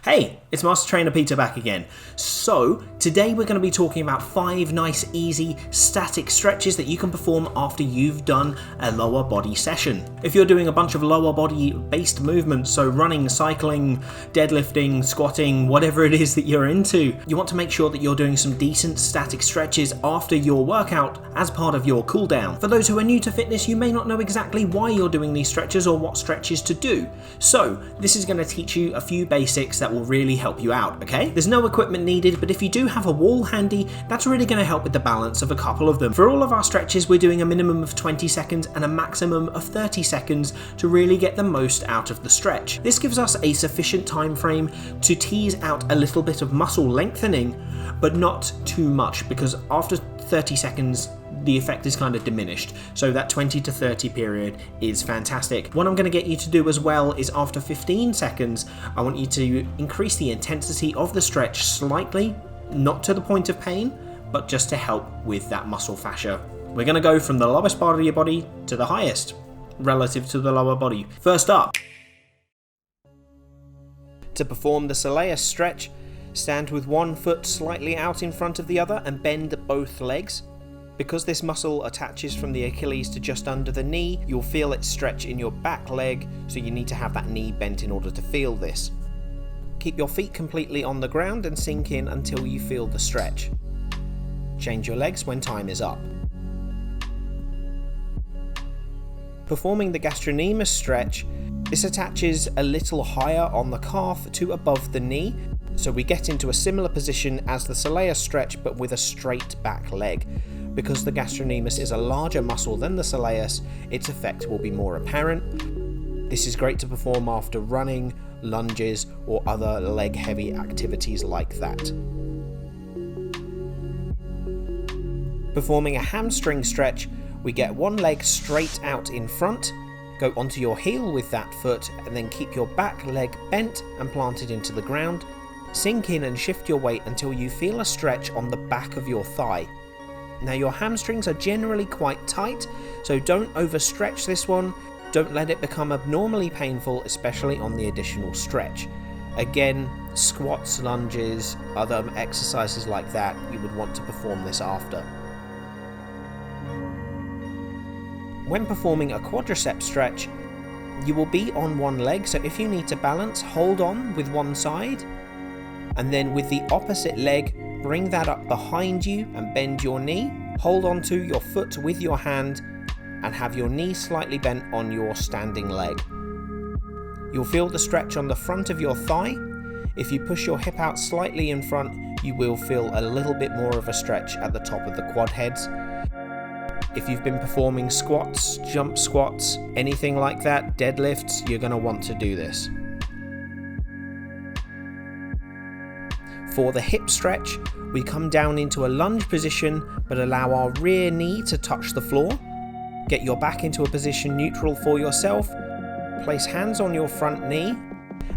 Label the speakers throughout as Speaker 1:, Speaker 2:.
Speaker 1: Hey, it's Master Trainer Peter back again. So, today we're going to be talking about 5 nice, easy, static stretches that you can perform after you've done a lower body session. If you're doing a bunch of lower body based movements, so running, cycling, deadlifting, squatting, whatever it is that you're into, you want to make sure that you're doing some decent static stretches after your workout as part of your cool down. For those who are new to fitness, you may not know exactly why you're doing these stretches or what stretches to do. So, this is going to teach you a few basics that will really help you out, okay? There's no equipment needed, but if you do have a wall handy, that's really going to help with the balance of a couple of them. For all of our stretches, we're doing a minimum of 20 seconds and a maximum of 30 seconds to really get the most out of the stretch. This gives us a sufficient time frame to tease out a little bit of muscle lengthening, but not too much, because after 30 seconds, the effect is kind of diminished. So that 20 to 30 period is fantastic. What I'm going to get you to do as well is after 15 seconds, I want you to increase the intensity of the stretch slightly, not to the point of pain, but just to help with that muscle fascia. We're going to go from the lowest part of your body to the highest relative to the lower body. First up, to perform the Soleus Stretch, stand with one foot slightly out in front of the other and bend both legs. Because this muscle attaches from the Achilles to just under the knee, you'll feel it stretch in your back leg, so you need to have that knee bent in order to feel this. Keep your feet completely on the ground and sink in until you feel the stretch. Change your legs when time is up. Performing the Gastrocnemius Stretch, this attaches a little higher on the calf to above the knee, so we get into a similar position as the Soleus Stretch but with a straight back leg. Because the gastrocnemius is a larger muscle than the soleus, its effect will be more apparent. This is great to perform after running, lunges, or other leg heavy activities like that. Performing a hamstring stretch, we get one leg straight out in front, go onto your heel with that foot, and then keep your back leg bent and planted into the ground. Sink in and shift your weight until you feel a stretch on the back of your thigh. Now your hamstrings are generally quite tight, so don't overstretch this one. Don't let it become abnormally painful, especially on the additional stretch. Again, squats, lunges, other exercises like that, you would want to perform this after. When performing a quadricep stretch, you will be on one leg, so if you need to balance, hold on with one side, and then with the opposite leg, bring that up behind you and bend your knee. Hold onto your foot with your hand and have your knee slightly bent on your standing leg. You'll feel the stretch on the front of your thigh. If you push your hip out slightly in front, you will feel a little bit more of a stretch at the top of the quad heads. If you've been performing squats, jump squats, anything like that, deadlifts, you're going to want to do this. For the hip stretch, we come down into a lunge position but allow our rear knee to touch the floor. Get your back into a position neutral for yourself. Place hands on your front knee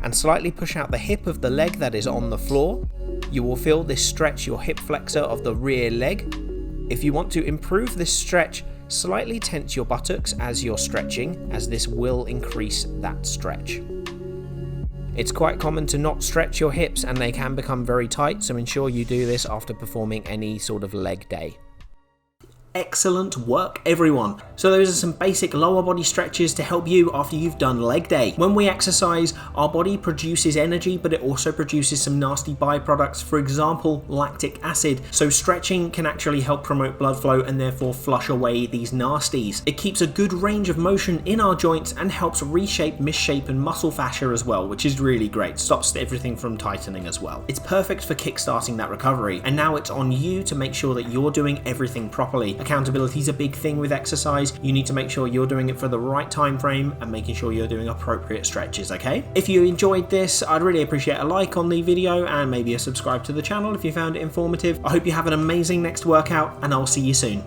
Speaker 1: and slightly push out the hip of the leg that is on the floor. You will feel this stretch your hip flexor of the rear leg. If you want to improve this stretch, slightly tense your buttocks as you're stretching, as this will increase that stretch. It's quite common to not stretch your hips and they can become very tight, so ensure you do this after performing any sort of leg day. Excellent work, everyone. So those are some basic lower body stretches to help you after you've done leg day. When we exercise, our body produces energy, but it also produces some nasty byproducts, for example, lactic acid. So stretching can actually help promote blood flow and therefore flush away these nasties. It keeps a good range of motion in our joints and helps reshape, misshape, and muscle fascia as well, which is really great. Stops everything from tightening as well. It's perfect for kickstarting that recovery, and now it's on you to make sure that you're doing everything properly. Accountability is a big thing with exercise. You need to make sure you're doing it for the right time frame and making sure you're doing appropriate stretches, okay? If you enjoyed this, I'd really appreciate a like on the video and maybe a subscribe to the channel if you found it informative. I hope you have an amazing next workout, and I'll see you soon.